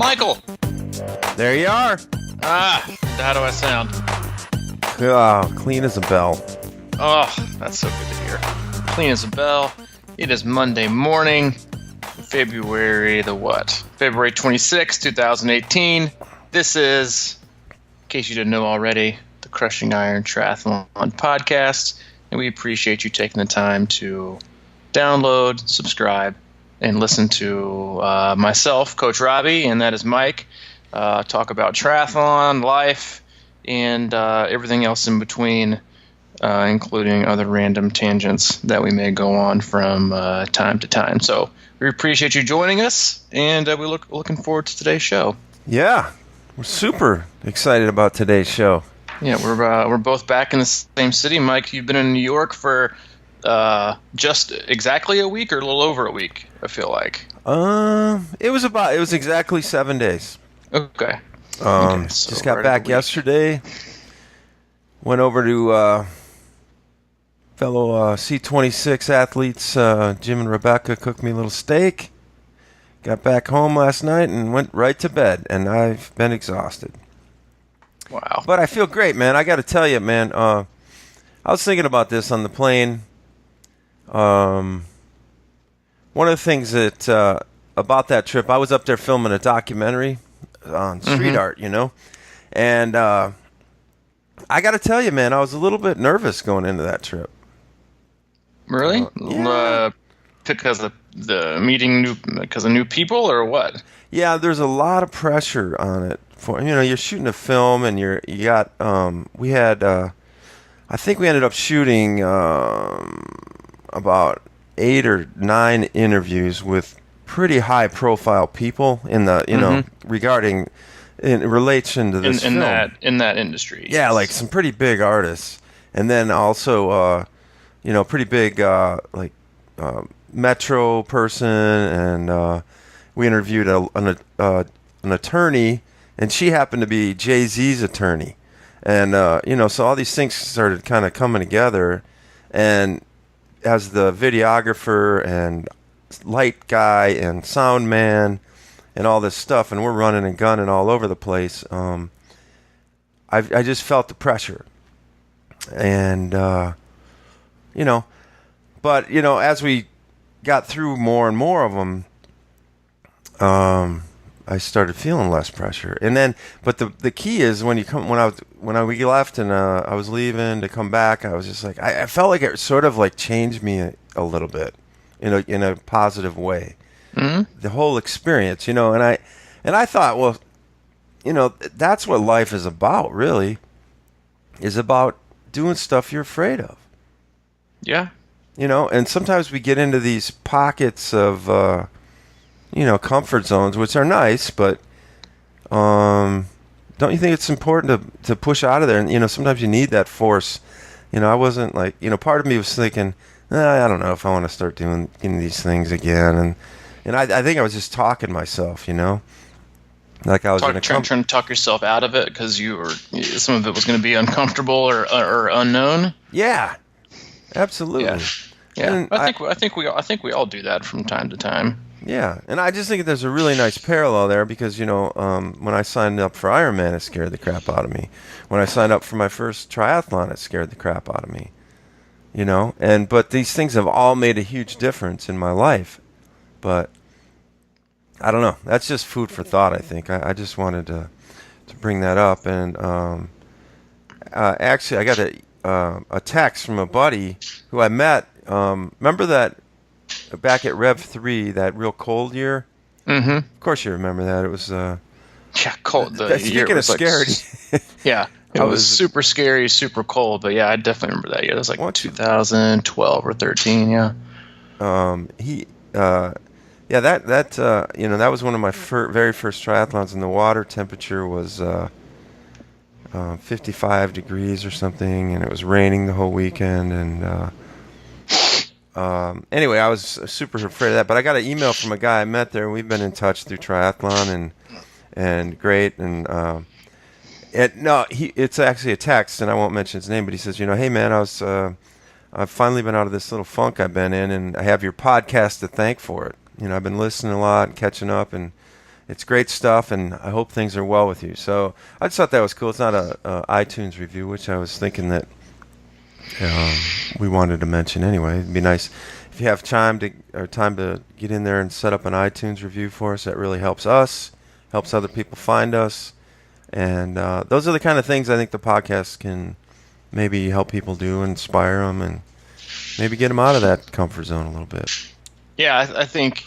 Michael. There you are. How do I sound? Oh, clean as a bell. Oh, that's so good to hear. Clean as a bell. It is Monday morning, February the what? February 26, 2018. This is, in case you didn't know already, the Crushing Iron Triathlon podcast, and we appreciate you taking the time to download, subscribe, and listen to myself, Coach Robbie, and that is Mike, talk about triathlon, life, and everything else in between, including other random tangents that we may go on from time to time. So we appreciate you joining us, and we're looking forward to today's show. Yeah, we're super excited about today's show. Yeah, we're both back in the same city. Mike, you've been in New York for just exactly a week or a little over a week, I feel like. It was exactly 7 days. Okay. So just got back yesterday. Went over to fellow C26 athletes, Jim and Rebecca, cooked me a little steak. Got back home last night and went right to bed, and I've been exhausted. Wow. But I feel great, man. I got to tell you, man, I was thinking about this on the plane. One of the things that about that trip, I was up there filming a documentary on street art, you know, and I got to tell you, man, I was a little bit nervous going into that trip. Really? Yeah. Because of the meeting because of new people, or what? Yeah, there's a lot of pressure on it. For you're shooting a film, and you got we had I think we ended up shooting about 8 or 9 interviews with pretty high profile people in the regarding in relation to this film. in that industry. Yeah, like some pretty big artists, and then also pretty big Metro person, and we interviewed an attorney, and she happened to be Jay-Z's attorney, and so all these things started kind of coming together, and as the videographer and light guy and sound man and all this stuff, and we're running and gunning all over the place, I just felt the pressure, and but as we got through more and more of them, I started feeling less pressure. And then, but the key is when we left and I was leaving to come back, I was just like, I felt like it sort of like changed me a little bit, in a positive way. Mm-hmm. The whole experience, and I thought, well, that's what life is about, really, is about doing stuff you're afraid of. Yeah. And sometimes we get into these pockets of, comfort zones, which are nice, but don't you think it's important to push out of there? And, sometimes you need that force. I wasn't like, part of me was thinking, I don't know if I want to start doing these things again. And I think I was just talking myself, like I was trying to talk yourself out of it because some of it was going to be uncomfortable or unknown. Yeah, absolutely. Yeah. I think we all do that from time to time. Yeah, and I just think there's a really nice parallel there because, when I signed up for Ironman, it scared the crap out of me. When I signed up for my first triathlon, it scared the crap out of me. But these things have all made a huge difference in my life. But I don't know. That's just food for thought, I think. I just wanted to bring that up. And actually, I got a text from a buddy who I met. Remember that back at Rev 3, that real cold year? Mm-hmm. Of course you remember that. It was cold. Speaking of scary. Yeah. It was super scary, super cold, but yeah, I definitely remember that year. It was like 2012 or 13, yeah. That was one of my very first triathlons, and the water temperature was 55 degrees or something, and it was raining the whole weekend, and anyway, I was super afraid of that, but I got an email from a guy I met there, and we've been in touch through triathlon, and great, and it's actually a text, and I won't mention his name, but he says, hey man, I've finally been out of this little funk I've been in, and I have your podcast to thank for it. I've been listening a lot and catching up, and It's great stuff, and I hope things are well with you. So I just thought that was cool. It's not a iTunes review, which I was thinking that we wanted to mention anyway. It'd be nice if you have time to get in there and set up an iTunes review for us. That really helps us, helps other people find us, and those are the kind of things I think the podcast can maybe help people do, inspire them, and maybe get them out of that comfort zone a little bit. Yeah, I think.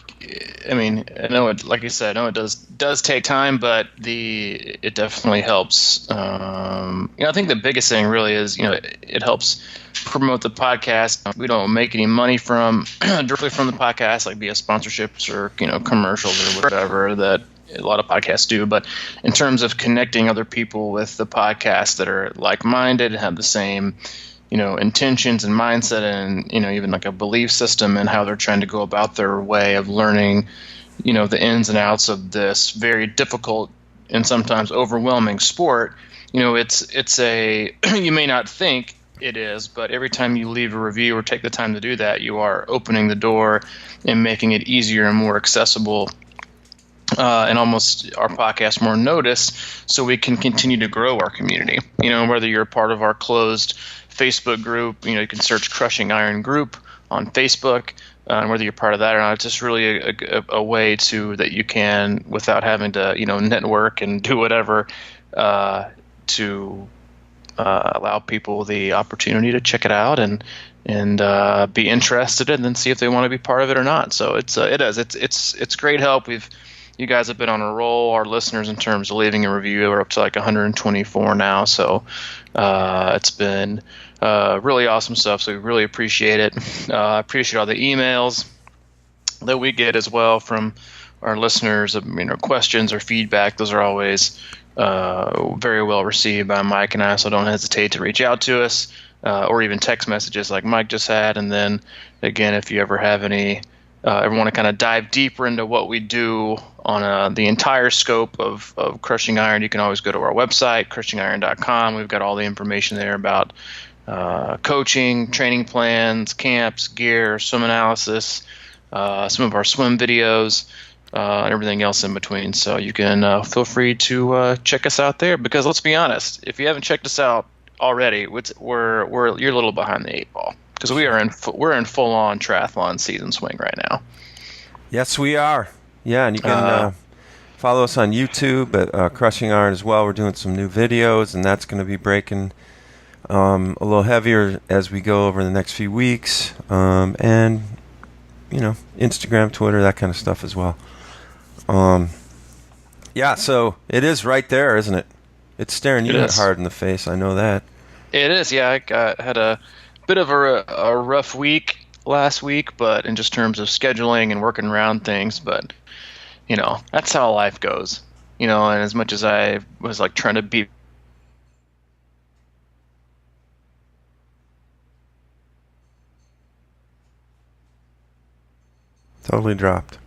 I mean, I know it. Like you said, I know it does take time, but it definitely helps. I think the biggest thing really is, it helps promote the podcast. We don't make any money directly from the podcast, like via sponsorships or commercials or whatever that a lot of podcasts do. But in terms of connecting other people with the podcast that are like-minded and have the same intentions and mindset and, even like a belief system and how they're trying to go about their way of learning, the ins and outs of this very difficult and sometimes overwhelming sport. It's a, you may not think it is, but every time you leave a review or take the time to do that, you are opening the door and making it easier and more accessible and almost our podcast more noticed, so we can continue to grow our community. Whether you're a part of our closed Facebook group, you can search Crushing Iron Group on Facebook, and whether you're part of that or not, it's just really a way that you can, without having to, network and do whatever, to allow people the opportunity to check it out and be interested and then see if they want to be part of it or not. So it's great help. You guys have been on a roll, our listeners, in terms of leaving a review. We're up to like 124 now, so it's been really awesome stuff. So we really appreciate it. I appreciate all the emails that we get as well from our listeners, questions or feedback. Those are always very well received by Mike and I, so don't hesitate to reach out to us or even text messages like Mike just had. And then, again, if you ever have any ever want to kind of dive deeper into what we do on the entire scope of Crushing Iron, you can always go to our website, crushingiron.com. We've got all the information there about coaching, training plans, camps, gear, swim analysis, some of our swim videos, and everything else in between. So you can feel free to check us out there, because let's be honest, if you haven't checked us out already, you're a little behind the eight ball. Because we're in full-on triathlon season swing right now. Yes, we are. Yeah, and you can follow us on YouTube at Crushing Iron as well. We're doing some new videos, and that's going to be breaking a little heavier as we go over the next few weeks. And, Instagram, Twitter, that kind of stuff as well. Yeah, so it is right there, isn't it? It's staring you hard in the face. I know that. It is, yeah. I had a bit of a rough week last week, but in just terms of scheduling and working around things, but that's how life goes, and as much as I was like trying to be totally dropped.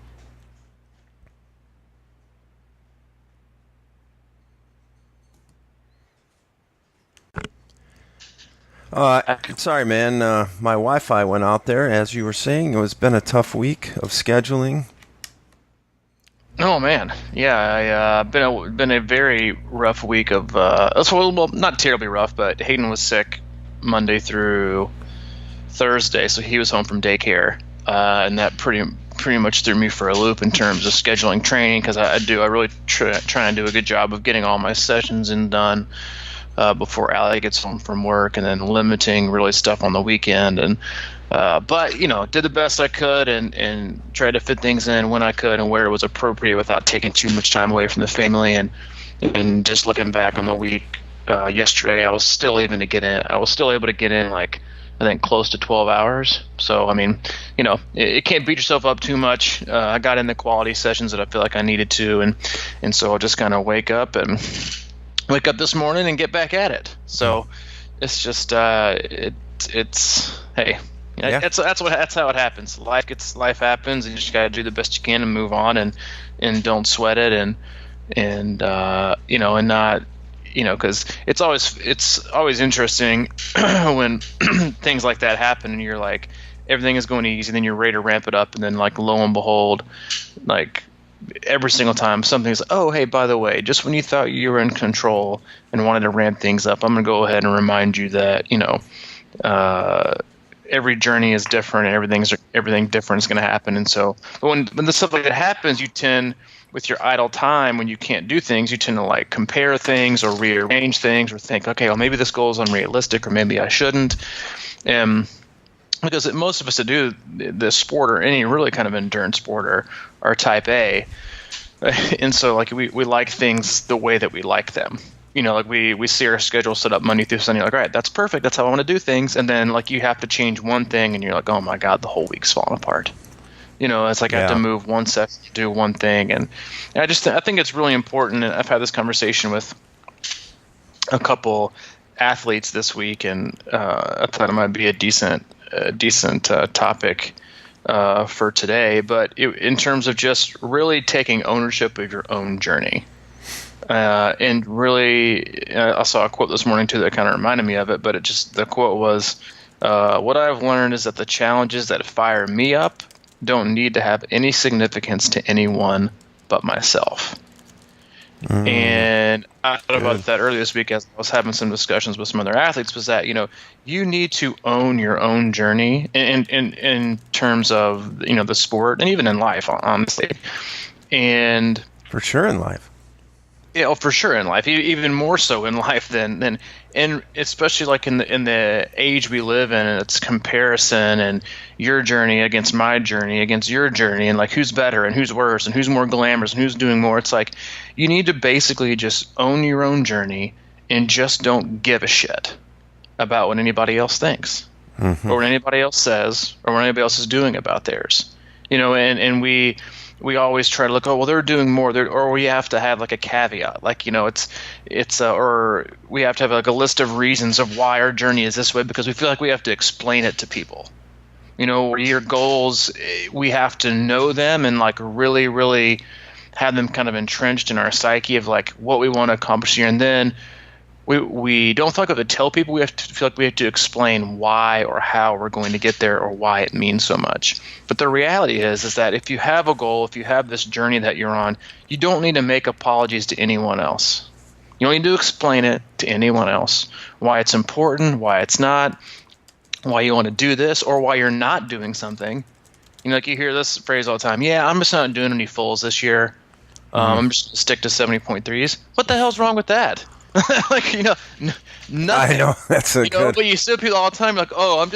Sorry, man. My Wi-Fi went out there, as you were saying. It's been a tough week of scheduling. Oh man, yeah. Been a very rough week of. Well, not terribly rough, but Hayden was sick Monday through Thursday, so he was home from daycare, and that pretty much threw me for a loop in terms of scheduling training, because I really try and do a good job of getting all my sessions done before Allie gets home from work, and then limiting really stuff on the weekend. And but did the best I could and tried to fit things in when I could and where it was appropriate without taking too much time away from the family. And just looking back on the week yesterday, I was still able to get in like I think close to 12 hours. So I mean, it can't beat yourself up too much. I got in the quality sessions that I feel like I needed to, and so I'll just kind of wake up this morning and get back at it. So it's just it's hey, yeah. That's how it happens. Life happens, and you just gotta do the best you can and move on, and don't sweat it, and and not because it's always interesting when things like that happen and you're like everything is going easy, then you're ready to ramp it up, and then like lo and behold, like every single time something's, oh, hey, by the way, just when you thought you were in control and wanted to ramp things up, I'm going to go ahead and remind you that, every journey is different and everything different is going to happen. And so but when the stuff like that happens, you tend, with your idle time, when you can't do things, you tend to like compare things or rearrange things or think, okay, well, maybe this goal is unrealistic or maybe I shouldn't. Because most of us that do this sport or any really kind of endurance sport are type A. And so like we like things the way that we like them. Like we see our schedule set up Monday through Sunday, like, all right, that's perfect. That's how I want to do things. And then like you have to change one thing and you're like, oh my God, the whole week's falling apart. It's like I have to move one session, do one thing. And I think it's really important. And I've had this conversation with a couple athletes this week, and I thought it might be a decent topic for today. But in terms of just really taking ownership of your own journey. And really, I saw a quote this morning too that kind of reminded me of it. But the quote was, "What I've learned is that the challenges that fire me up don't need to have any significance to anyone but myself." And I thought about that earlier this week as I was having some discussions with some other athletes. Was that you need to own your own journey in terms of the sport and even in life, honestly, and for sure in life. Yeah, for sure in life, even more so in life than and especially like in the age we live in, and it's comparison and your journey against my journey against your journey, and like who's better and who's worse and who's more glamorous and who's doing more. It's like you need to basically just own your own journey and just don't give a shit about what anybody else thinks or what anybody else says or what anybody else is doing about theirs. And we always try to look, oh, well, they're doing more, or we have to have like a caveat, like, or we have to have like a list of reasons of why our journey is this way, because we feel like we have to explain it to people. Or your goals, we have to know them and like really, really have them kind of entrenched in our psyche of like what we want to accomplish here. And then we don't feel like we have to tell people. We have to feel like we have to explain why or how we're going to get there or why it means so much. But the reality is that if you have a goal, if you have this journey that you're on, you don't need to make apologies to anyone else. You don't need to explain it to anyone else, why it's important, why it's not, why you want to do this, or why you're not doing something. Like you hear this phrase all the time. Yeah, I'm just not doing any fulls this year. I'm just going to stick to 70.3s. What the hell's wrong with that? Like nothing. I know that's a good. But you see people all the time like, oh, I'm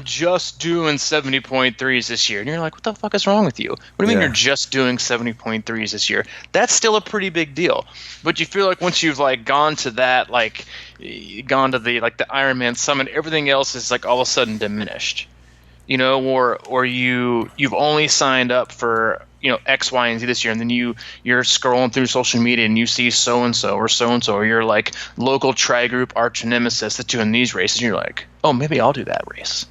just doing 70.3s this year, and you're like, what the fuck is wrong with you? What do you mean you're just doing 70.3s this year? That's still a pretty big deal. But you feel like once you've like gone to that, like gone to the like the Ironman summit, everything else is like all of a sudden diminished. Or you've only signed up for X, Y, and Z this year, and then you're scrolling through social media and you see so and so or your like local tri group arch nemesis that's doing these races, and you're like, oh, maybe I'll do that race.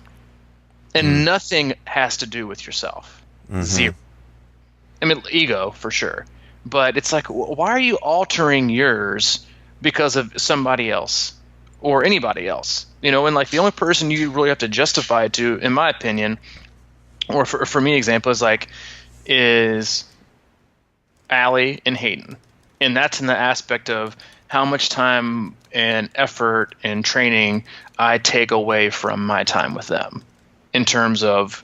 And nothing has to do with yourself. Zero. I mean, ego for sure, but it's like, why are you altering yours because of somebody else or anybody else? And like the only person you really have to justify it to, in my opinion, or for me, example is Allie and Hayden. And that's in the aspect of how much time and effort and training I take away from my time with them in terms of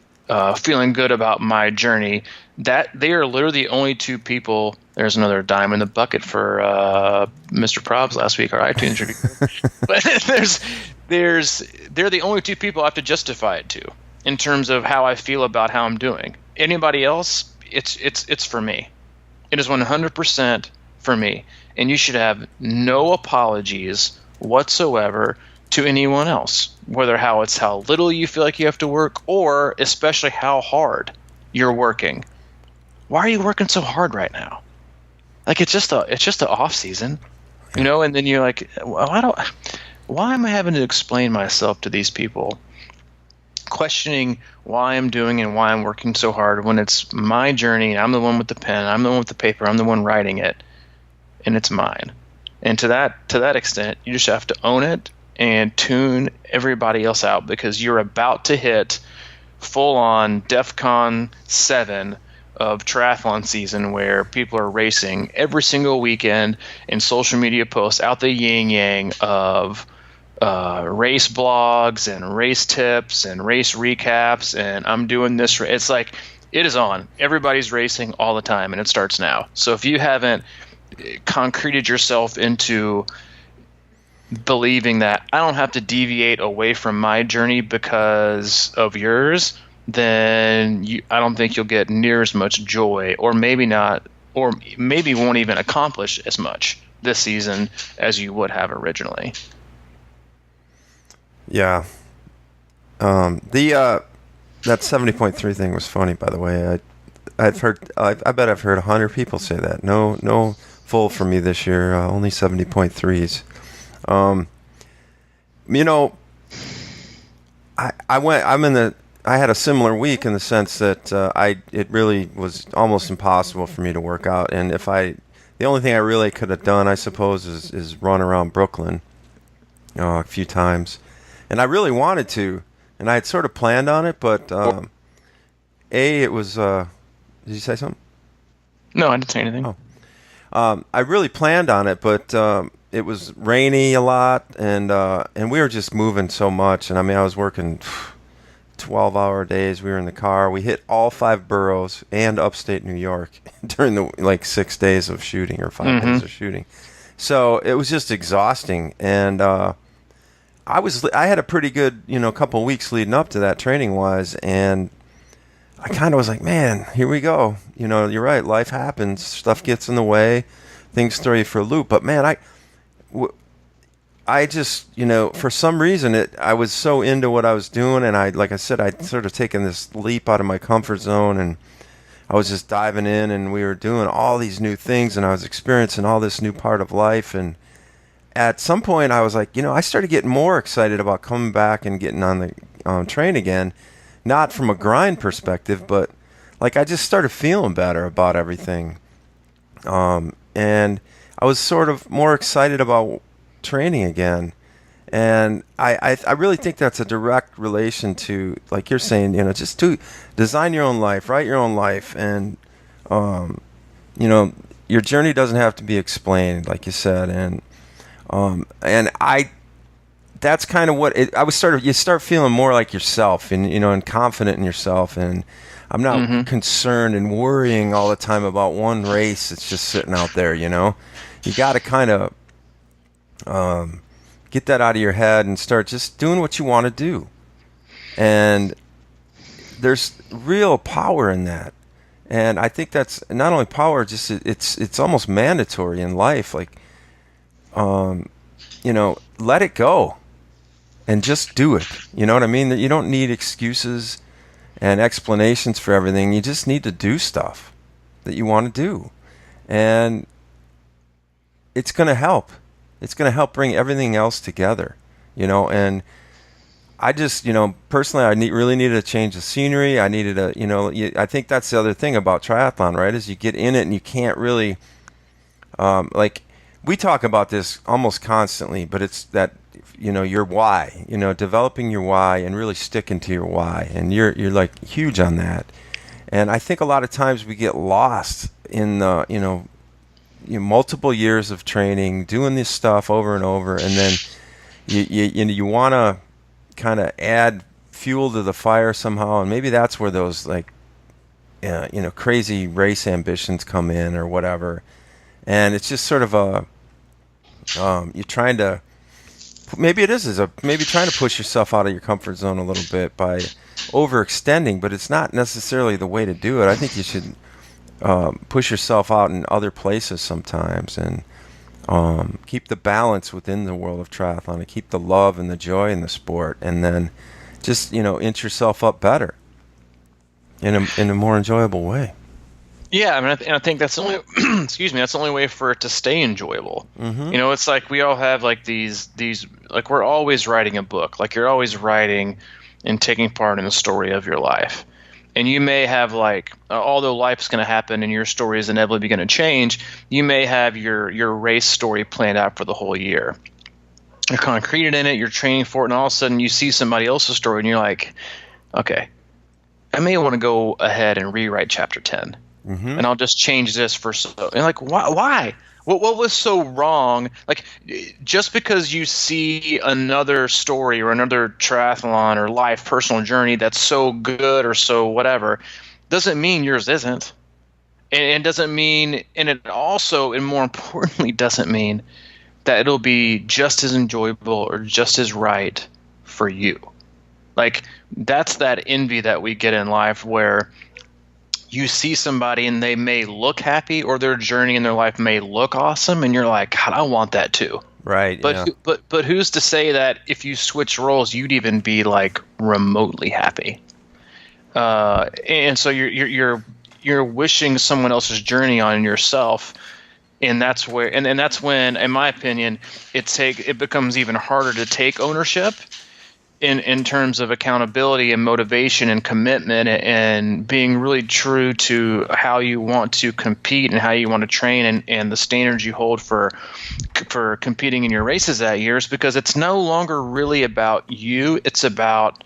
feeling good about my journey. That they are literally the only two people. There's another dime in the bucket for Mr. Probs last week, our iTunes review. But they're the only two people I have to justify it to in terms of how I feel about how I'm doing. Anybody else, it's for me. It is 100% for me, and you should have no apologies whatsoever to anyone else, whether how little you feel like you have to work, or especially how hard you're working. Why are you working so hard right now? Like it's just the off season, and then you're like, well, why am I having to explain myself to these people? Questioning why I'm doing and why I'm working so hard when it's my journey and I'm the one with the pen, I'm the one with the paper, I'm the one writing it, and it's mine. And to that extent, you just have to own it and tune everybody else out, because you're about to hit full on DEFCON 7 of triathlon season where people are racing every single weekend, and social media posts out the yin yang of race blogs and race tips and race recaps, and I'm doing this. It's like it is on. Everybody's racing all the time, and it starts now. So if you haven't concreted yourself into believing that I don't have to deviate away from my journey because of yours, then I don't think you'll get near as much joy, or maybe not, or maybe won't even accomplish as much this season as you would have originally. Yeah. That 70.3 thing was funny, by the way. I bet I've heard 100 people say that. No full for me this year. Only 70.3s. I had a similar week in the sense that it really was almost impossible for me to work out, and the only thing I really could have done, I suppose, is run around Brooklyn a few times, and I really wanted to, and I had sort of planned on it, but it was. Did you say something? No, I didn't say anything. Oh. I really planned on it, but it was rainy a lot, and we were just moving so much. And I mean, I was working 12-hour days. We were in the car. We hit all 5 boroughs and upstate New York during the 6 days of shooting, or 5 days of shooting. So it was just exhausting, and I had a pretty good couple weeks leading up to that training wise, and I kind of was like, man, here we go. You're right. Life happens. Stuff gets in the way. Things throw you for a loop. But man, I just, for some reason, I was so into what I was doing, and like I said, I'd sort of taken this leap out of my comfort zone, and I was just diving in, and we were doing all these new things, and I was experiencing all this new part of life, and at some point, I was like, I started getting more excited about coming back and getting on the train again. Not from a grind perspective, but I just started feeling better about everything. And I was sort of more excited about training again. And I really think that's a direct relation to, like you're saying, just to design your own life, write your own life. And, your journey doesn't have to be explained, like you said. And that's kind of what you start feeling more like yourself, and confident in yourself, and I'm not concerned and worrying all the time about one race that's just sitting out there. You got to kind of get that out of your head and start just doing what you want to do, and there's real power in that. And I think that's not only power, just it's almost mandatory in life. Let it go. And just do it. You know what I mean? That you don't need excuses and explanations for everything. You just need to do stuff that you want to do. And it's going to help. It's going to help bring everything else together. And I just, personally, really needed a change of scenery. I needed I think that's the other thing about triathlon, right? Is you get in it and you can't really, we talk about this almost constantly, but it's that, your why, developing your why and really sticking to your why. And you're huge on that. And I think a lot of times we get lost in the, multiple years of training, doing this stuff over and over. And then you want to kind of add fuel to the fire somehow. And maybe that's where those crazy race ambitions come in or whatever. And it's just sort of you're trying to, maybe trying to push yourself out of your comfort zone a little bit by overextending, but it's not necessarily the way to do it. I think you should push yourself out in other places sometimes, and keep the balance within the world of triathlon, and keep the love and the joy in the sport, and then just inch yourself up better in a more enjoyable way. Yeah, I think that's the only that's the only way for it to stay enjoyable. It's like we all have these we're always writing a book. You're always writing and taking part in the story of your life. And you may have although life's going to happen and your story is inevitably going to change, you may have your race story planned out for the whole year. You're concreted in it, you're training for it, and all of a sudden you see somebody else's story and you're like, okay, I may want to go ahead and rewrite chapter 10. and I'll just change this for so. And like, why? What was so wrong? Like, just because you see another story or another triathlon or life personal journey that's so good or so whatever, doesn't mean yours isn't. And doesn't mean, and it also, and more importantly, doesn't mean that it'll be just as enjoyable or just as right for you. Like, that's that envy that we get in life where you see somebody and they may look happy or their journey in their life may look awesome, and you're like, God, I want that too. Right. But but who's to say that if you switch roles, you'd even be like remotely happy? And so you're wishing someone else's journey on yourself, and that's where and that's when, in my opinion, it becomes even harder to take ownership in terms of accountability and motivation and commitment and being really true to how you want to compete and how you want to train and the standards you hold for competing in your races that year, is because it's no longer really about you. It's about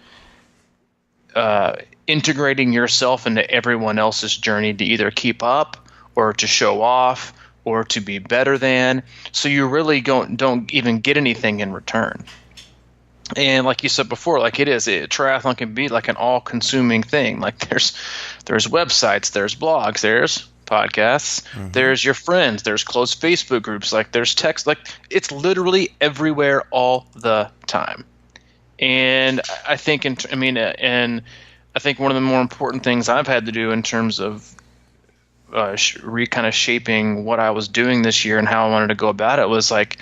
integrating yourself into everyone else's journey to either keep up or to show off or to be better than. So you really don't even get anything in return. And like you said before, like triathlon can be like an all-consuming thing. Like there's websites, there's blogs, there's podcasts, there's your friends, there's close Facebook groups, like there's text, like it's literally everywhere all the time. And I think, and I think one of the more important things I've had to do in terms of kind of shaping what I was doing this year and how I wanted to go about it was like,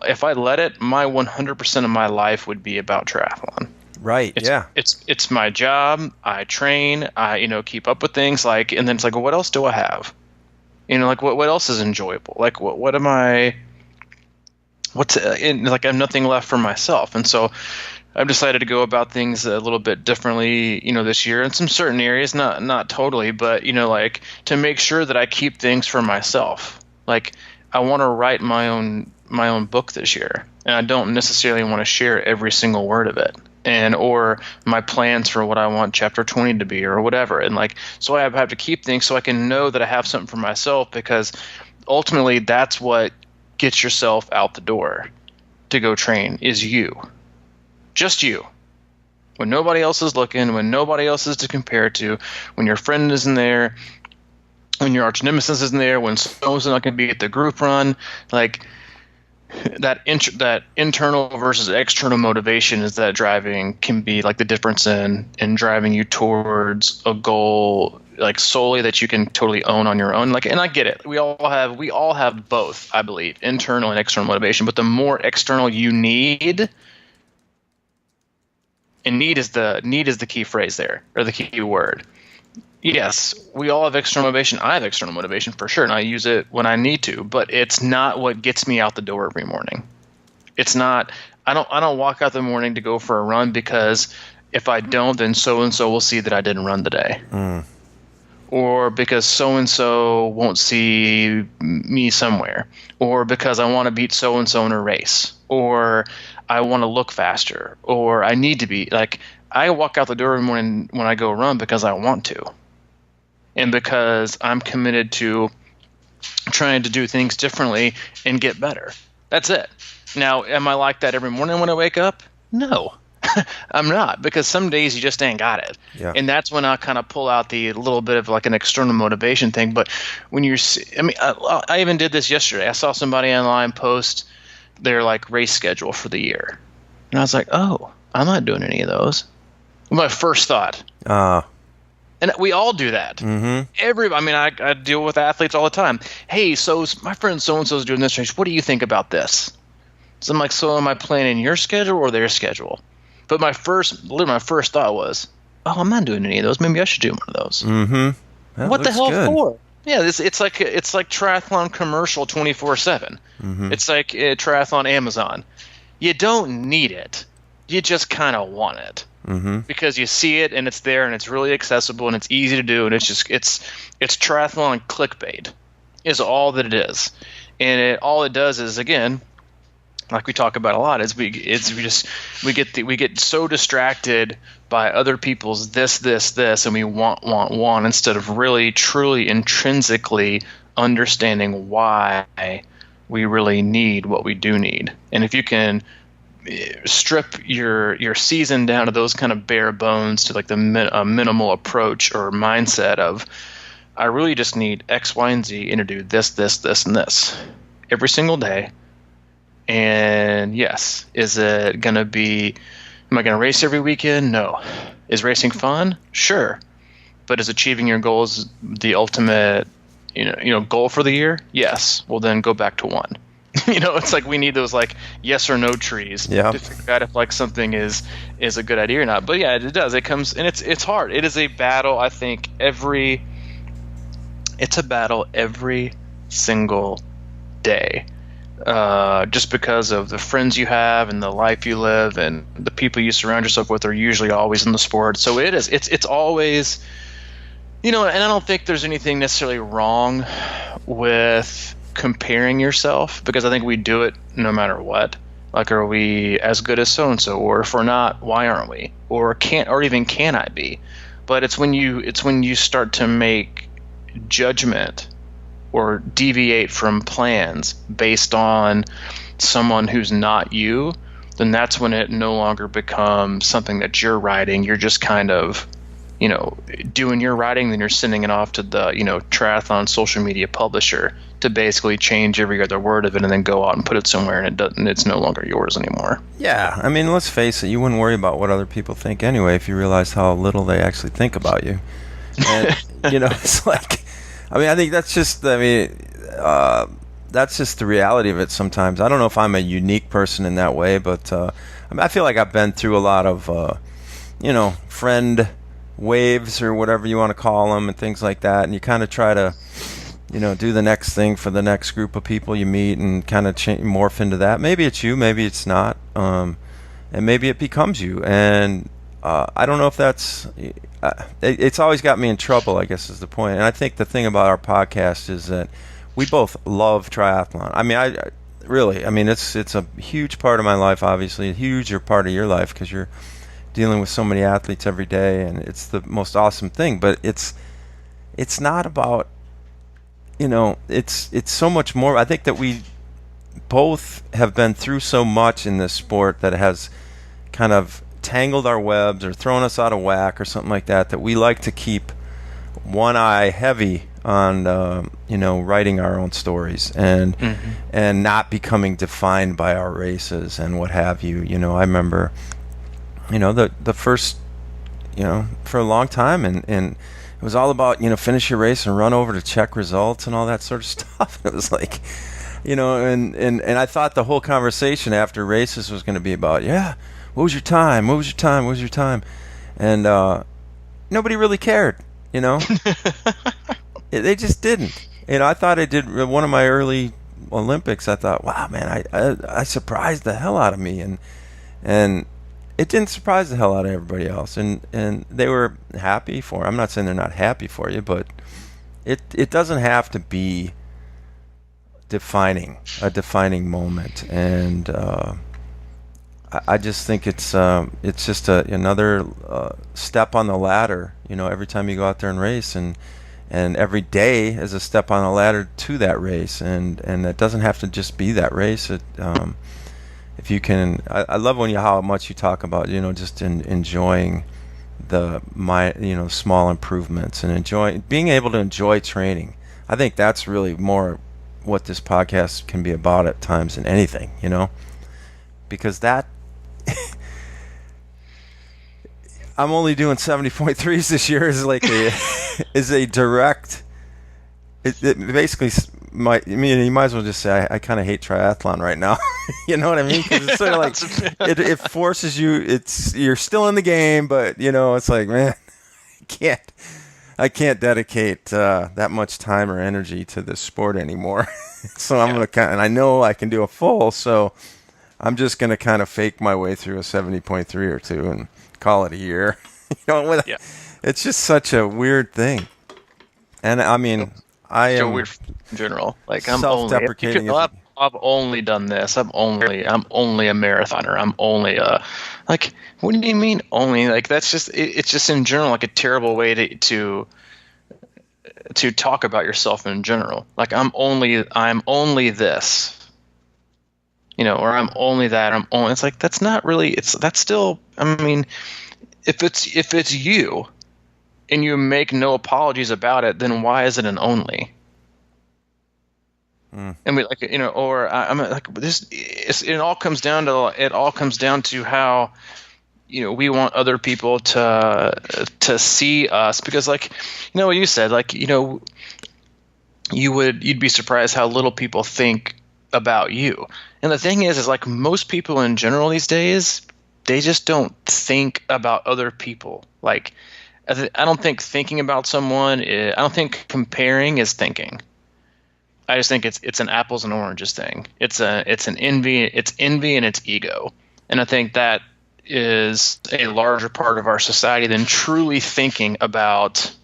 if I let it, my 100% of my life would be about triathlon. Right. It's my job. I train. I keep up with things, like, and then it's like, well, what else do I have? Like what else is enjoyable? Like what am I? Like I have nothing left for myself, and so I've decided to go about things a little bit differently, this year in some certain areas, not totally, but like to make sure that I keep things for myself. Like I want to write my own book this year, and I don't necessarily want to share every single word of it, or my plans for what I want chapter 20 to be or whatever. And like, so I have to keep things so I can know that I have something for myself, because ultimately that's what gets yourself out the door to go train, is you. Just you. When nobody else is looking, when nobody else is to compare to, when your friend isn't there, when your arch nemesis isn't there, when someone's not going to be at the group run, like that internal versus external motivation is that can be like the difference in driving you towards a goal, like solely that you can totally own on your own. Like, and I get it. We all have both, I believe, internal and external motivation, but the more external you need, and need is the key phrase there, or the key word. Yes, we all have external motivation. I have external motivation for sure, and I use it when I need to, but it's not what gets me out the door every morning. It's not. I don't walk out the morning to go for a run because if I don't, then so and so will see that I didn't run today. Or because so and so won't see me somewhere, or because I want to beat so and so in a race, or I want to look faster, or I need to be. Like, I walk out the door every morning when I go run because I want to, and because I'm committed to trying to do things differently and get better. That's it. Now, am I like that every morning when I wake up? No. I'm not, because some days you just ain't got it. Yeah. And that's when I kind of pull out the little bit of like an external motivation thing. But when I even did this yesterday. I saw somebody online post their like race schedule for the year. And I was like, oh, I'm not doing any of those. My first thought. And we all do that. I deal with athletes all the time. Hey, so my friend so-and-so's doing this race. What do you think about this? So I'm like, so am I planning your schedule or their schedule? But my first thought was, oh, I'm not doing any of those. Maybe I should do one of those. What the hell for? Yeah, it's like triathlon commercial 24/7. It's like triathlon Amazon. You don't need it. You just kind of want it. Because you see it and it's there and it's really accessible and it's easy to do, and it's triathlon clickbait is all that it is. And all it does is, again, like we talk about a lot, is we get so distracted by other people's this, and we want instead of really truly intrinsically understanding why we really need what we do need. And if you can strip your season down to those kind of bare bones, to like the minimal approach or mindset of, I really just need X, Y, and Z, and to do this, and this every single day. And yes, is it going to be, am I going to race every weekend? No. Is racing fun? Sure. But is achieving your goals the ultimate, goal for the year? Yes. Well, then go back to one. It's like we need those like yes or no trees to figure out if like something is a good idea or not. But yeah, it does. It comes, and it's hard. It is a battle. I think it's a battle every single day. Just because of the friends you have and the life you live and the people you surround yourself with are usually always in the sport. So it's always, and I don't think there's anything necessarily wrong with comparing yourself, because I think we do it no matter what. Like, are we as good as so-and-so? Or if we're not, why aren't we? Or even can I be? But it's when you start to make judgment or deviate from plans based on someone who's not you, then that's when it no longer becomes something that you're writing. You're just kind of, doing your writing, then you're sending it off to the, triathlon social media publisher to basically change every other word of it and then go out and put it somewhere, and it's no longer yours anymore. Yeah, I mean, let's face it, you wouldn't worry about what other people think anyway if you realized how little they actually think about you. And, it's like, I think that's just, that's just the reality of it sometimes. I don't know if I'm a unique person in that way, but I feel like I've been through a lot of, friend waves or whatever you want to call them and things like that. And you kind of try to, do the next thing for the next group of people you meet and kind of morph into that. Maybe it's you, maybe it's not. And maybe it becomes you. And I don't know if that's... it's always got me in trouble, I guess is the point. And I think the thing about our podcast is that we both love triathlon. It's a huge part of my life, obviously, a huger part of your life, because you're dealing with so many athletes every day, and it's the most awesome thing. But it's not about, it's so much more. I think that we both have been through so much in this sport that has kind of tangled our webs or thrown us out of whack or something like that, that we like to keep one eye heavy on writing our own stories and not becoming defined by our races and what have you. I remember the first for a long time, and it was all about finish your race and run over to check results and all that sort of stuff. It was like, and I thought the whole conversation after races was going to be about, what was your time? What was your time? What was your time? And nobody really cared, They just didn't. I thought I did one of my early Olympics. I thought, wow, man, I surprised the hell out of me. And it didn't surprise the hell out of everybody else. And they were happy for it. I'm not saying they're not happy for you, but it doesn't have to be a defining moment. And I just think it's just another step on the ladder. Every time you go out there and race, and every day is a step on the ladder to that race, and it doesn't have to just be that race. If you can, I love how much you talk about just enjoying small improvements and being able to enjoy training. I think that's really more what this podcast can be about at times than anything, because that. I'm only doing 70.3s this year is like is a direct. It basically you might as well just say I kind of hate triathlon right now. You know what I mean? Because it's sort of like it forces you. You're still in the game, but it's like, man, I can't dedicate that much time or energy to this sport anymore. So I'm gonna and I know I can do a full, so I'm just gonna kind of fake my way through a 70.3 or two and call it a year. It's just such a weird thing. And I am weird in general. Like, I'm self-deprecating. I've only done this. I'm only a marathoner. I'm only a like. What do you mean only? Like that's just it's just in general like a terrible way to talk about yourself in general. Like I'm only this, or I'm only that. I'm only. It's like that's not really. That's still. I mean, if it's you, and you make no apologies about it, then why is it an only? And we like or I'm like this. It all comes down to how we want other people to see us, because like what you said, like you'd be surprised how little people think about you. And the thing is like most people in general these days, they just don't think about other people. Like I don't think thinking about someone I don't think comparing is thinking. I just think it's an apples and oranges thing. It's envy and it's ego. And I think that is a larger part of our society than truly thinking about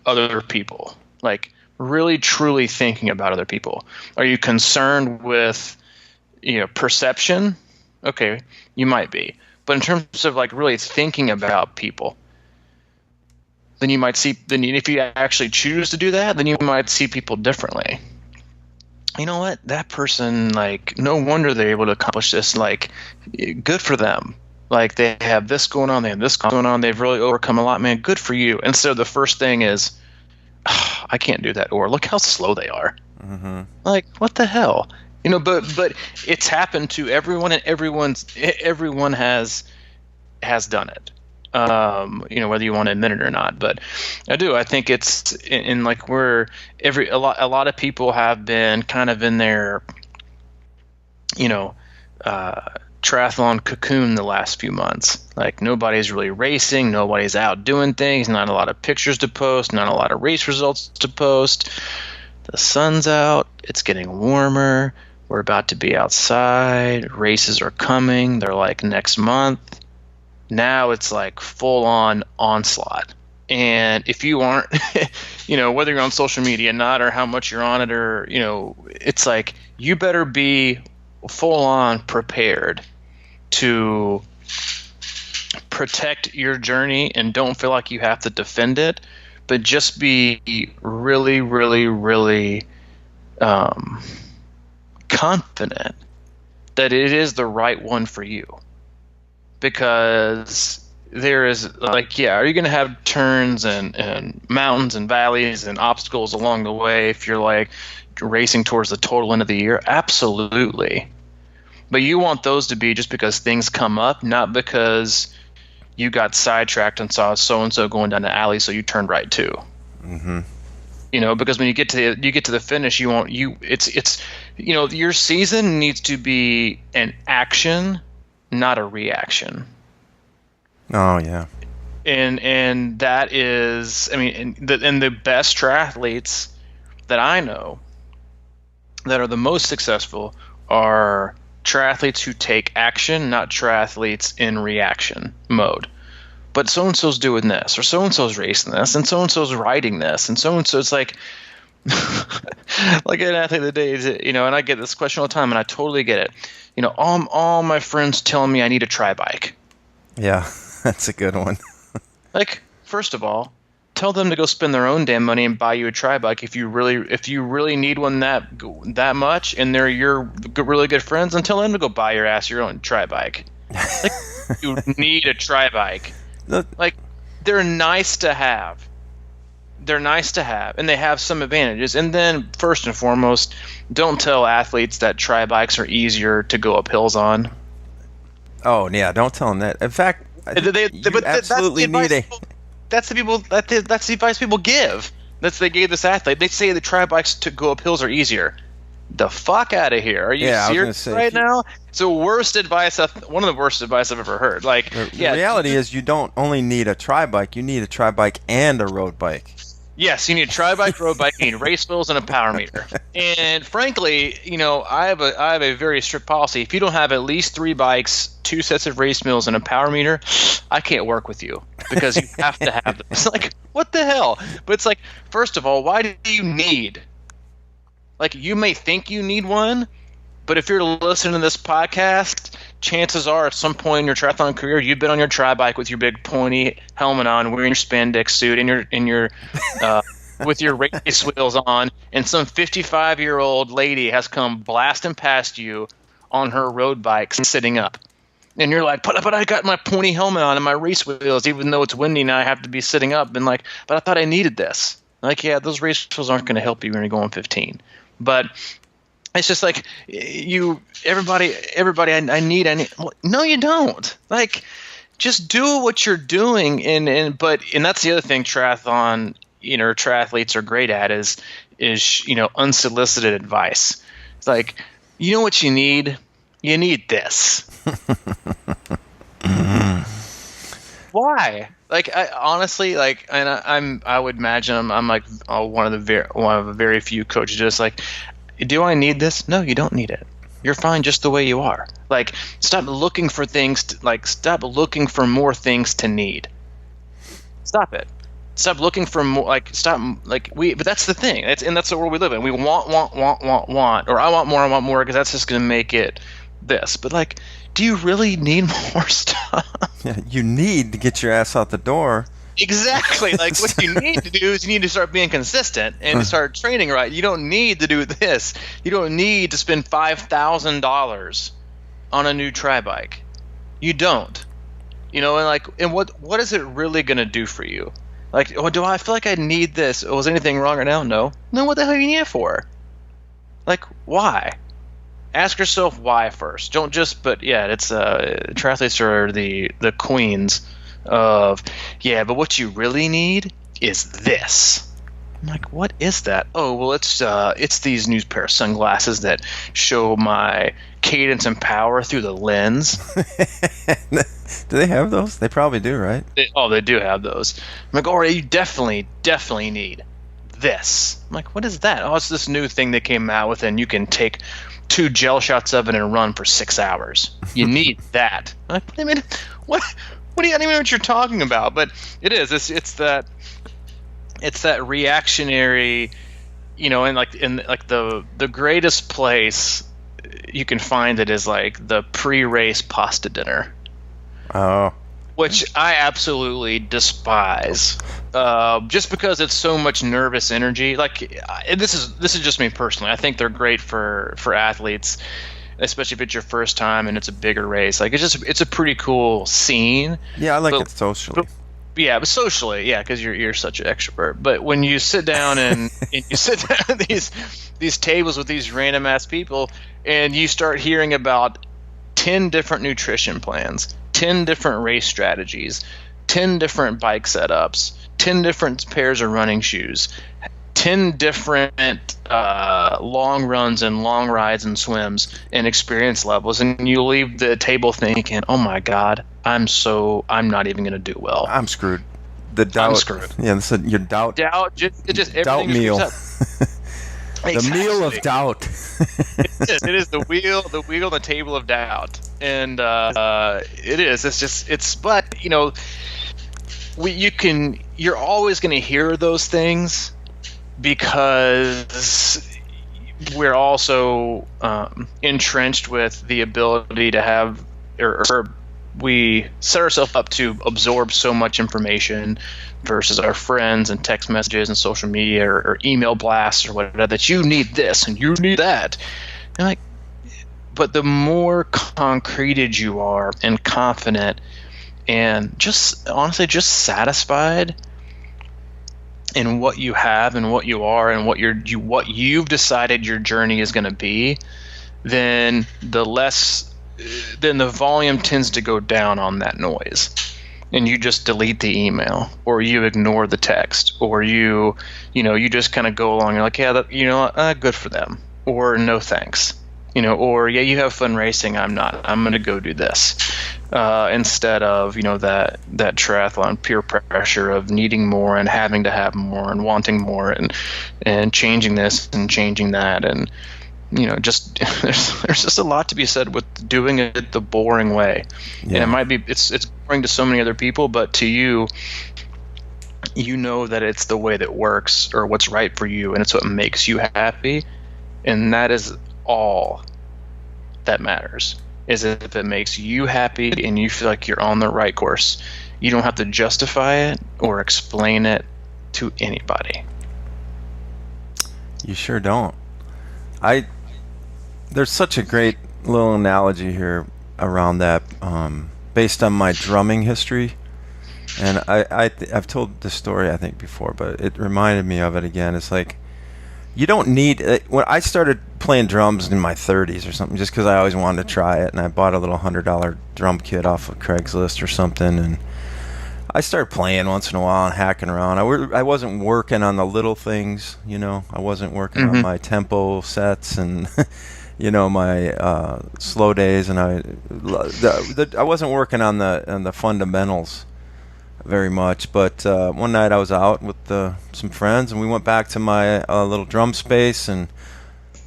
other people. Like really truly thinking about other people. Are you concerned with perception? Okay, you might be. But in terms of like really thinking about people, then you might see, then if you actually choose to do that, then you might see people differently. You know what? That person, like, no wonder they're able to accomplish this. Like, good for them. Like, they have this going on, they have this going on, they've really overcome a lot, man. Good for you. And so the first thing is, oh, I can't do that. Or look how slow they are. Mm-hmm. Like, what the hell? But it's happened to everyone, and everyone has done it. Whether you want to admit it or not, but I think it's in like a lot of people have been kind of in their, triathlon cocoon the last few months. Like nobody's really racing, nobody's out doing things, not a lot of pictures to post, not a lot of race results to post. The sun's out, it's getting warmer, we're about to be outside, races are coming, they're like next month. Now it's like full on onslaught. And if you aren't, whether you're on social media or not, or how much you're on it, or, it's like you better be full on prepared to protect your journey and don't feel like you have to defend it, but just be really, really, really confident that it is the right one for you. Because there is like, are you going to have turns and mountains and valleys and obstacles along the way if you're like racing towards the total end of the year? Absolutely. But you want those to be just because things come up, not because you got sidetracked and saw so-and-so going down the alley, so you turned right too. Mm-hmm. Because when you get to the finish, your season needs to be an action, not a reaction. Oh yeah. And that is, the best triathletes that I know that are the most successful are triathletes who take action, not triathletes in reaction mode. But so-and-so's doing this, or so-and-so's racing this, and so-and-so's riding this, and so-and-so, it's like, like an athlete of the day, and I get this question all the time, and I totally get it. All my friends telling me I need a tri-bike. Yeah, that's a good one. Like, first of all, tell them to go spend their own damn money and buy you a tri-bike if you really need one that much, and they're your really good friends, and tell them to go buy your own tri-bike. Like, you need a tri-bike. Like, they're nice to have. And they have some advantages. And then, first and foremost, don't tell athletes that tri-bikes are easier to go up hills on. Oh, yeah, don't tell them that. In fact, you absolutely need a... That's the advice people give. They gave this athlete. They say the tri-bikes to go up hills are easier. The fuck out of here. Are you serious right now? It's the worst advice. One of the worst advice I've ever heard. Like, the reality is you don't only need a tri-bike. You need a tri-bike and a road bike. Yes, you need a tri-bike, road bike, you need race wheels, and a power meter. And frankly, I have a very strict policy. If you don't have at least 3 bikes, 2 sets of race wheels, and a power meter, I can't work with you because you have to have them. It's like, what the hell? But it's like, first of all, why do you need Like, you may think you need one, but if you're listening to this podcast, chances are at some point in your triathlon career, you've been on your tri bike with your big pointy helmet on, wearing your spandex suit, in your with your race wheels on, and some 55-year-old lady has come blasting past you on her road bike sitting up. And you're like, but I got my pointy helmet on and my race wheels, even though it's windy and I have to be sitting up. And like, but I thought I needed this. Like, yeah, those race wheels aren't going to help you when you're going 15. But it's just like, everybody, I need. Well, no, you don't. Like, just do what you're doing. And that's the other thing triathlon, triathletes are great at is unsolicited advice. It's like, you know what you need? You need this. Why? Like, I honestly, like, and I would imagine I'm like one of the very few coaches just like, do I need this? No, you don't need it. You're fine just the way you are. Like, stop looking for stop looking for more things to need. Stop it. Stop looking for more. Like, stop. Like, but that's the thing. That's the world we live in. We want, or I want more, because that's just going to make it this. But like, do you really need more stuff? Yeah, you need to get your ass out the door. Exactly. Like, what you need to do is you need to start being consistent and start training right. You don't need to do this. You don't need to spend $5,000 on a new tri bike. You don't. And what is it really going to do for you? Like, do I feel like I need this? Was anything wrong right now? No. Then what the hell do you need it for? Like, why? Ask yourself why first. Don't just. But yeah, it's triathletes are the queens of, yeah, but what you really need is this. I'm like, what is that? Oh, well, it's these new pair of sunglasses that show my cadence and power through the lens. Do they have those? They probably do, right? They do have those. I'm like, all right, you definitely need this. I'm like, what is that? Oh, it's this new thing they came out with, and you can take 2 gel shots of it and run for 6 hours. You need that. I'm like, I mean, what do you? I don't even know what you're talking about. But it is. It's that reactionary, and like the greatest place you can find it is like the pre-race pasta dinner. Oh. Which I absolutely despise, just because it's so much nervous energy. Like, this is just me personally. I think they're great for athletes, especially if it's your first time and it's a bigger race. Like, it's a pretty cool scene. Yeah, I like it socially. But socially, yeah, because you're such an extrovert. But when you sit down and you sit down at these tables with these random ass people, and you start hearing about 10 different nutrition plans, 10 different race strategies, 10 different bike setups, 10 different pairs of running shoes, 10 different long runs and long rides and swims and experience levels, and you leave the table thinking, oh my God, I'm not even going to do well. I'm screwed. I'm screwed. Yeah, so your doubt. Doubt, everything doubt meal. Exactly. The meal of doubt. It is the wheel on the table of doubt, and it is. But you're always going to hear those things because we're also entrenched with the ability to have, or we set ourselves up to absorb so much information versus our friends and text messages and social media or email blasts or whatever, that you need this and you need that. And like, but the more concreted you are and confident and just honestly just satisfied in what you have and what you are and what you've decided your journey is going to be, then the volume tends to go down on that noise, and you just delete the email, or you ignore the text, or you just kind of go along. You're like, yeah, good for them, or no thanks, or yeah, you have fun racing. I'm not. I'm going to go do this. Instead of that triathlon peer pressure of needing more and having to have more and wanting more and changing this and changing that, and just there's just a lot to be said with doing it the boring way. Yeah. And it might be it's boring to so many other people, but to you that it's the way that works or what's right for you, and it's what makes you happy. And that is all that matters, is if it makes you happy and you feel like you're on the right course. You don't have to justify it or explain it to anybody. You sure don't. There's such a great little analogy here around that, based on my drumming history. And I've told this story, I think, before, but it reminded me of it again. It's like, you don't need... When I started playing drums in my 30s or something, just because I always wanted to try it, and I bought a little $100 drum kit off of Craigslist or something, and I started playing once in a while and hacking around. I wasn't working on the little things, you know. I wasn't working on my tempo sets and... you know, my slow days, and I wasn't working on the fundamentals very much. But one night I was out with some friends, and we went back to my little drum space, and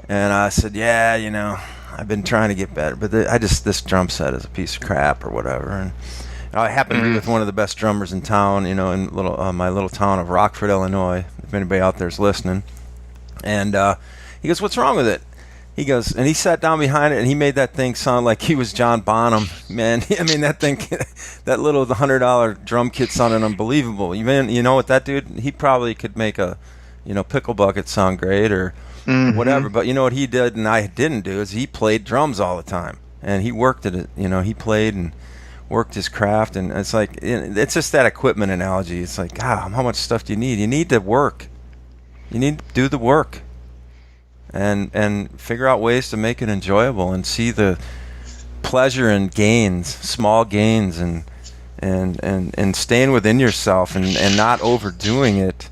I said, yeah, you know, I've been trying to get better, but this drum set is a piece of crap or whatever. And I happened to be with one of the best drummers in town, you know, in my little town of Rockford, Illinois, if anybody out there is listening. And he goes, what's wrong with it? He goes, and he sat down behind it, and he made that thing sound like he was John Bonham. Man, I mean, that thing, that little $100 drum kit sounded unbelievable. You know what, that dude, he probably could make a, you know, Pickle Bucket sound great or whatever. But you know what he did and I didn't do is he played drums all the time, and he worked at it. You know, he played and worked his craft, and it's like, it's just that equipment analogy. It's like, God, how much stuff do you need? You need to work. You need to do the work. And figure out ways to make it enjoyable and see the pleasure in gains, small gains, and staying within yourself and not overdoing it,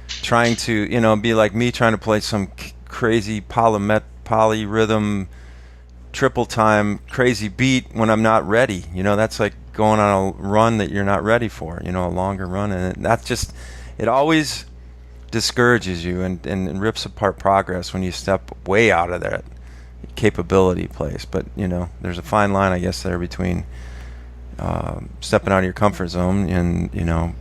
trying to, you know, be like me trying to play some crazy polyrhythm triple time crazy beat when I'm not ready. You know, that's like going on a run that you're not ready for, you know, a longer run, and that's just, it always discourages you and rips apart progress when you step way out of that capability place. But you know, there's a fine line, I guess, there between stepping out of your comfort zone, and you know,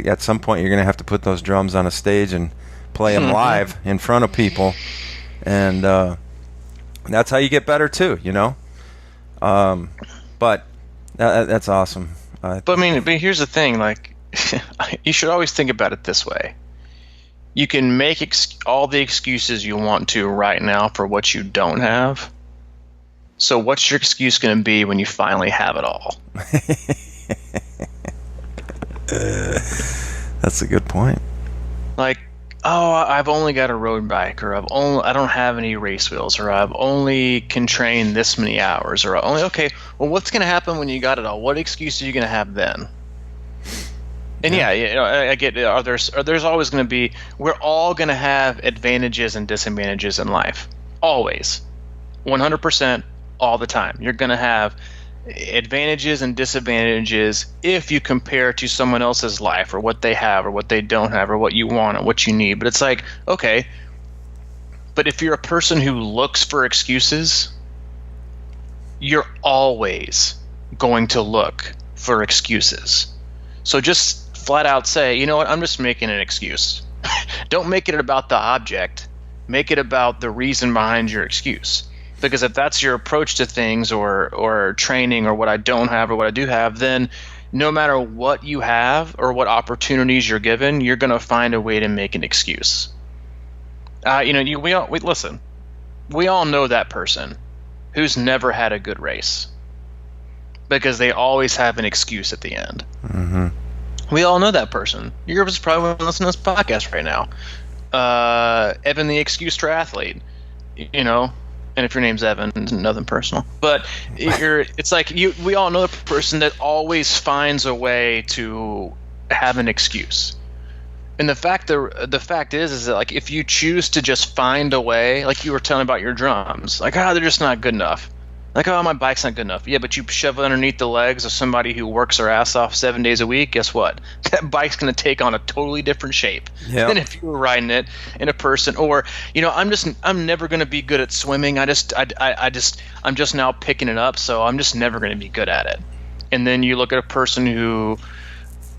at some point you're gonna have to put those drums on a stage and play them live in front of people, and that's how you get better too, you know. But that's awesome. But here's the thing, like, you should always think about it this way. You can make all the excuses you want to right now for what you don't have. So what's your excuse going to be when you finally have it all? That's a good point. Like, oh, I've only got a road bike, or I don't have any race wheels, or I've only can train this many hours, or okay, well, what's going to happen when you got it all? What excuse are you going to have then? And yeah, you know, I get it. There's always going to be, we're all going to have advantages and disadvantages in life. Always. 100% all the time. You're going to have advantages and disadvantages if you compare to someone else's life, or what they have or what they don't have, or what you want or what you need. But it's like, okay, but if you're a person who looks for excuses, you're always going to look for excuses. So just flat out say, you know what, I'm just making an excuse. Don't make it about the object. Make it about the reason behind your excuse. Because if that's your approach to things, or training, or what I don't have or what I do have, then no matter what you have or what opportunities you're given, you're going to find a way to make an excuse. You know, listen. We all know that person who's never had a good race, because they always have an excuse at the end. Mm-hmm. We all know that person. You're probably listening to this podcast right now. Evan, the excuse triathlete. You know, and if your name's Evan, it's nothing personal. But it's like we all know the person that always finds a way to have an excuse. And the fact is that, like, if you choose to just find a way, like you were telling about your drums, like, they're just not good enough. Like, my bike's not good enough. Yeah, but you shove it underneath the legs of somebody who works their ass off 7 days a week, guess what? That bike's going to take on a totally different shape than if you were riding it in a person. Or, you know, I'm never going to be good at swimming. I'm just now picking it up, so I'm just never going to be good at it. And then you look at a person who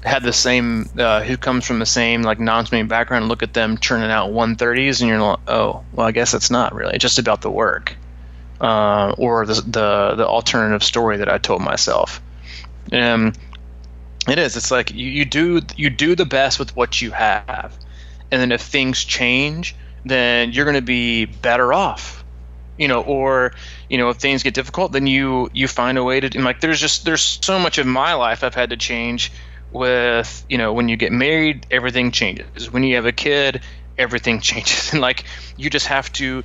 had the same, who comes from the same like non-swimming background, look at them churning out 130s, and you're like, oh, well, I guess it's not really just about the work, or the alternative story that I told myself. It is. It's like you do the best with what you have, and then if things change, then you're going to be better off. Or if things get difficult, then you find a way to. And like there's so much of my life I've had to change with. When you get married, everything changes. When you have a kid, everything changes, and like you just have to.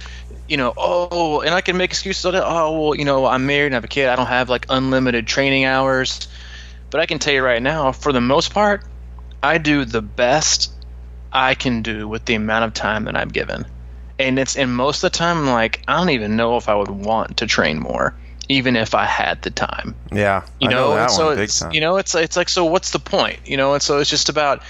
And I can make excuses. I'm married and I have a kid. I don't have like unlimited training hours. But I can tell you right now, for the most part, I do the best I can do with the amount of time that I'm given. And most of the time, I'm like, I don't even know if I would want to train more, even if I had the time. Yeah, I know that one big time. It's like, so what's the point? And so it's just about,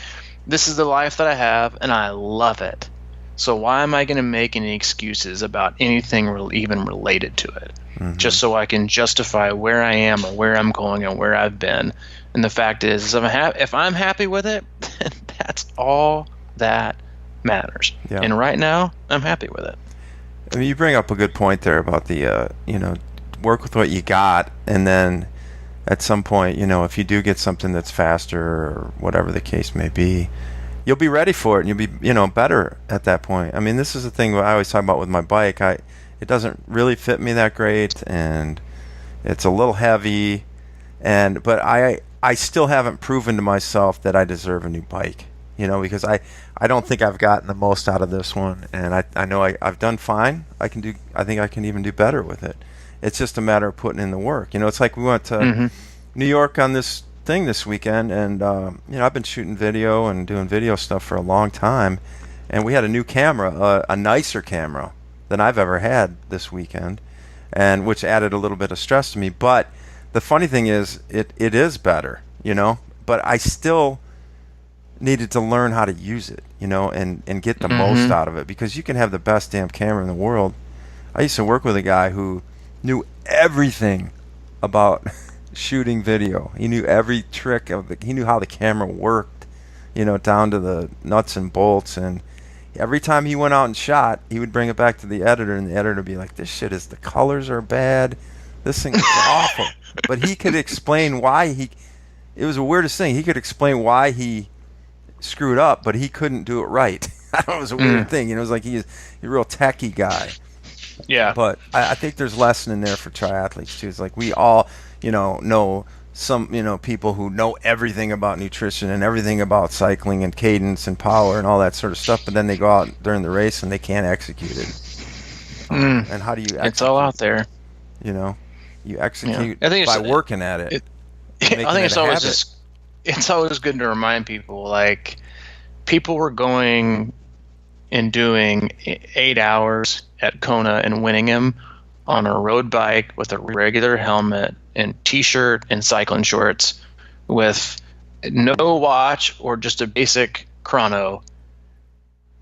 this is the life that I have, and I love it. So why am I going to make any excuses about anything even related to it? Mm-hmm. Just so I can justify where I am or where I'm going and where I've been. And the fact is if I'm happy with it, then that's all that matters. Yeah. And right now, I'm happy with it. I mean, you bring up a good point there about the, work with what you got, and then at some point, if you do get something that's faster or whatever the case may be, you'll be ready for it, and you'll be, better at that point. I mean, this is the thing I always talk about with my bike. It doesn't really fit me that great, and it's a little heavy, but I still haven't proven to myself that I deserve a new bike. Because I don't think I've gotten the most out of this one, and I know I've done fine. I think I can even do better with it. It's just a matter of putting in the work. It's like we went to New York on this thing this weekend, and I've been shooting video and doing video stuff for a long time, and we had a new camera, a nicer camera than I've ever had this weekend, and which added a little bit of stress to me. But the funny thing is, it is better, but I still needed to learn how to use it, and get the most out of it, because you can have the best damn camera in the world. I used to work with a guy who knew everything about shooting video. He knew every trick he knew how the camera worked, down to the nuts and bolts, and every time he went out and shot, he would bring it back to the editor, and the editor would be like, the colors are bad, this thing is awful. But he could explain why it was the weirdest thing. He could explain why he screwed up, but he couldn't do it right. I don't know, it was a weird thing. It was like he's a real techie guy. Yeah. But I think there's a lesson in there for triathletes too. It's like we all, know some, people who know everything about nutrition and everything about cycling and cadence and power and all that sort of stuff, but then they go out during the race and they can't execute it. And how do you execute? It's all out there. You execute by working at it. I think it's always good to remind people, like, people were going and doing 8 hours at Kona and Winningham on a road bike with a regular helmet and t-shirt and cycling shorts with no watch or just a basic chrono,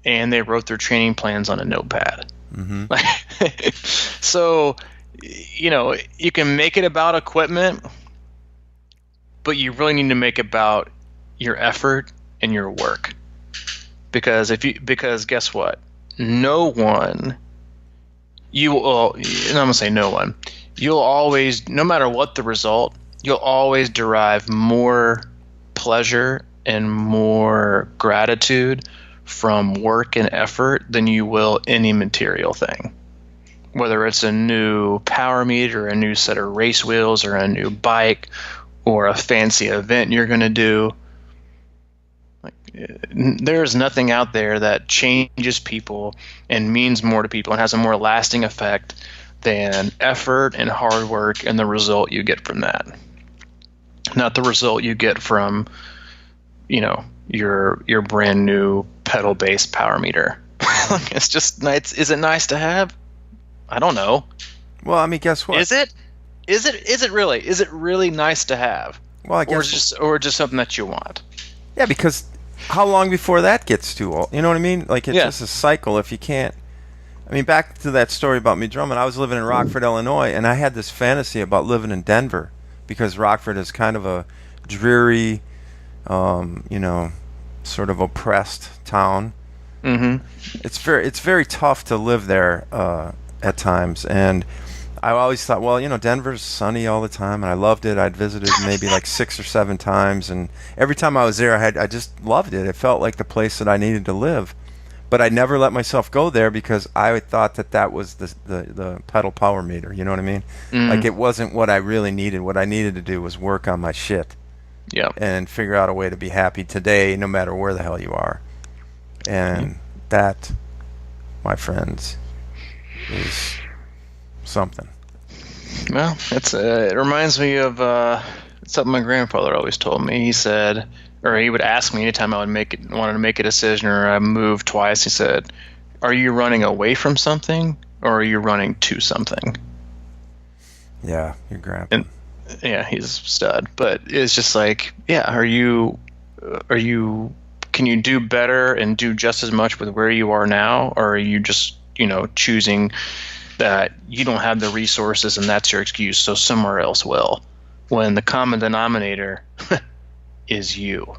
and they wrote their training plans on a notepad. So, you can make it about equipment, but you really need to make about your effort and your work. Because guess what? No one, I'm going to say no one, you'll always, no matter what the result, you'll always derive more pleasure and more gratitude from work and effort than you will any material thing. Whether it's a new power meter, a new set of race wheels, or a new bike, or a fancy event you're going to do. There's nothing out there that changes people and means more to people and has a more lasting effect than effort and hard work and the result you get from that. Not the result you get from, your brand new pedal-based power meter. It's just nice. Is it nice to have? I don't know. Well, I mean, guess what? Is it? Is it really? Is it really nice to have? Well, I guess, or just something that you want. Yeah, because how long before that gets too old? You know what I mean? Like, it's just a cycle. If you can't, I mean, back to that story about me drumming. I was living in Rockford, Illinois, and I had this fantasy about living in Denver, because Rockford is kind of a dreary, sort of oppressed town. Mm-hmm. It's very tough to live there at times, and I always thought, well, Denver's sunny all the time, and I loved it. I'd visited maybe like 6 or 7 times, and every time I was there, I just loved it. It felt like the place that I needed to live. But I never let myself go there because I thought that was the pedal power meter. You know what I mean? Like it wasn't what I really needed. What I needed to do was work on my shit. Yeah. And figure out a way to be happy today, no matter where the hell you are. And that, my friends, is something. Well, it reminds me of something my grandfather always told me. He said, or he would ask me anytime I wanted to make a decision or I moved twice. He said, "Are you running away from something, or are you running to something?" Yeah, your grandpa. And yeah, he's a stud. But it's just like, yeah, can you do better and do just as much with where you are now, or are you just choosing that you don't have the resources and that's your excuse, so somewhere else will, when the common denominator is you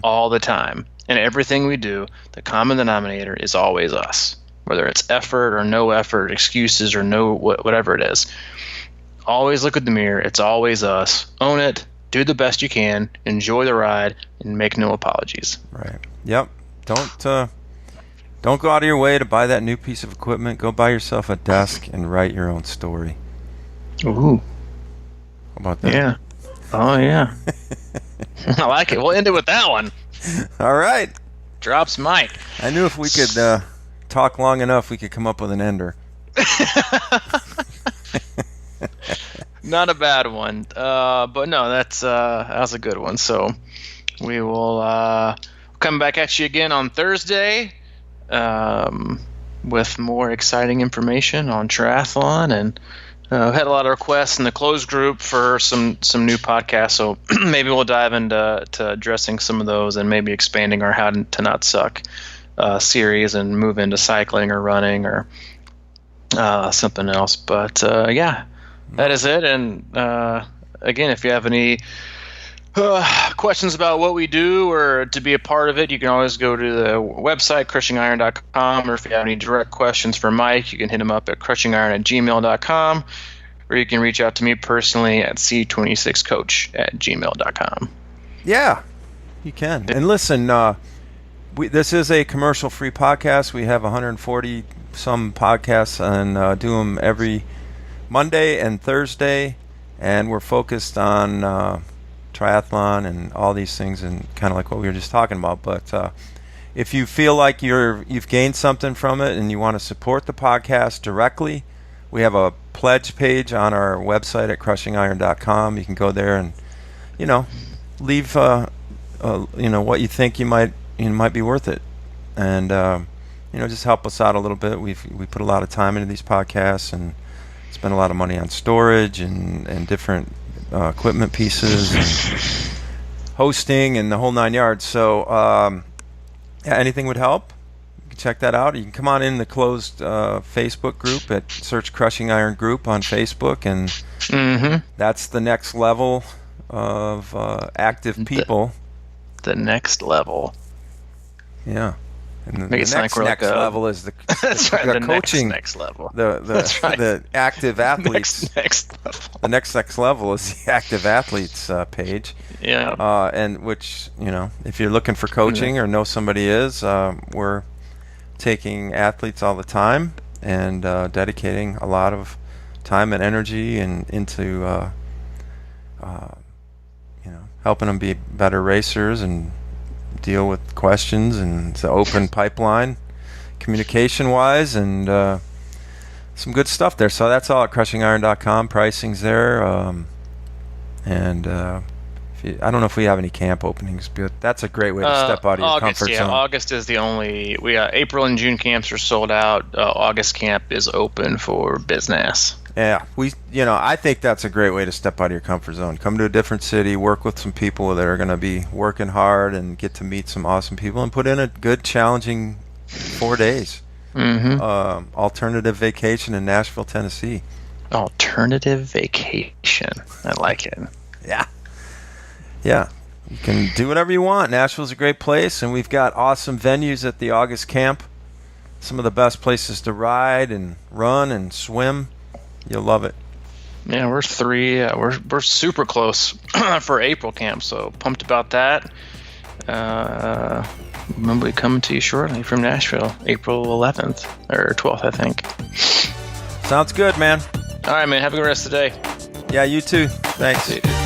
all the time. And everything we do, the common denominator is always us, whether it's effort or no effort, excuses or no whatever it is. Always look at the mirror. It's always us. Own it. Do the best you can. Enjoy the ride and make no apologies. Right. Yep. Don't go out of your way to buy that new piece of equipment. Go buy yourself a desk and write your own story. Ooh. How about that? Yeah. Oh, yeah. I like it. We'll end it with that one. All right. Drops mic. I knew if we could talk long enough, we could come up with an ender. Not a bad one. But no, that was a good one. So we will come back at you again on Thursday with more exciting information on triathlon, and had a lot of requests in the closed group for some new podcasts, so maybe we'll dive into addressing some of those and maybe expanding our How to Not Suck series and move into cycling or running or something else. But yeah, that is it. And again, if you have any questions about what we do or to be a part of it, you can always go to the website, crushingiron.com, or if you have any direct questions for Mike, you can hit him up at crushingiron@gmail.com, or you can reach out to me personally at c26coach@gmail.com. Yeah, you can. And listen, this is a commercial-free podcast. We have 140 some podcasts and do them every Monday and Thursday, and we're focused on triathlon and all these things, and kind of like what we were just talking about. But if you feel like you've gained something from it and you want to support the podcast directly, we have a pledge page on our website at crushingiron.com. You can go there and leave what you think you might be worth it, and just help us out a little bit. We put a lot of time into these podcasts and spend a lot of money on storage and different equipment pieces and hosting and the whole 9 yards. So yeah, anything would help. You can check that out. You can come on in the closed Facebook group at search Crushing Iron Group on Facebook, and that's the next level of active people. The next level. Yeah. And Make the next level is the coaching. Next level. The active athletes. Next level. The next level is the active athletes page. Yeah. And which, if you're looking for coaching or know somebody is, we're taking athletes all the time and dedicating a lot of time and energy and into helping them be better racers and deal with questions, and it's an open pipeline communication wise, and some good stuff there. So that's all at crushingiron.com. Pricing's there, and I don't know if we have any camp openings, but that's a great way to step out of your comfort zone. August is the only. We got April and June camps are sold out. August camp is open for business. Yeah, I think that's a great way to step out of your comfort zone. Come to a different city, work with some people that are going to be working hard, and get to meet some awesome people, and put in a good, challenging 4 days. Alternative vacation in Nashville, Tennessee. Alternative vacation. I like it. Yeah. You can do whatever you want. Nashville's a great place, and we've got awesome venues at the August camp. Some of the best places to ride and run and swim. You'll love it. Yeah, we're super close for April camp, so pumped about that. We'll be coming to you shortly from Nashville, April 11th or 12th, I think. Sounds good, man. All right, man. Have a good rest of the day. Yeah, you too. Thanks. See you.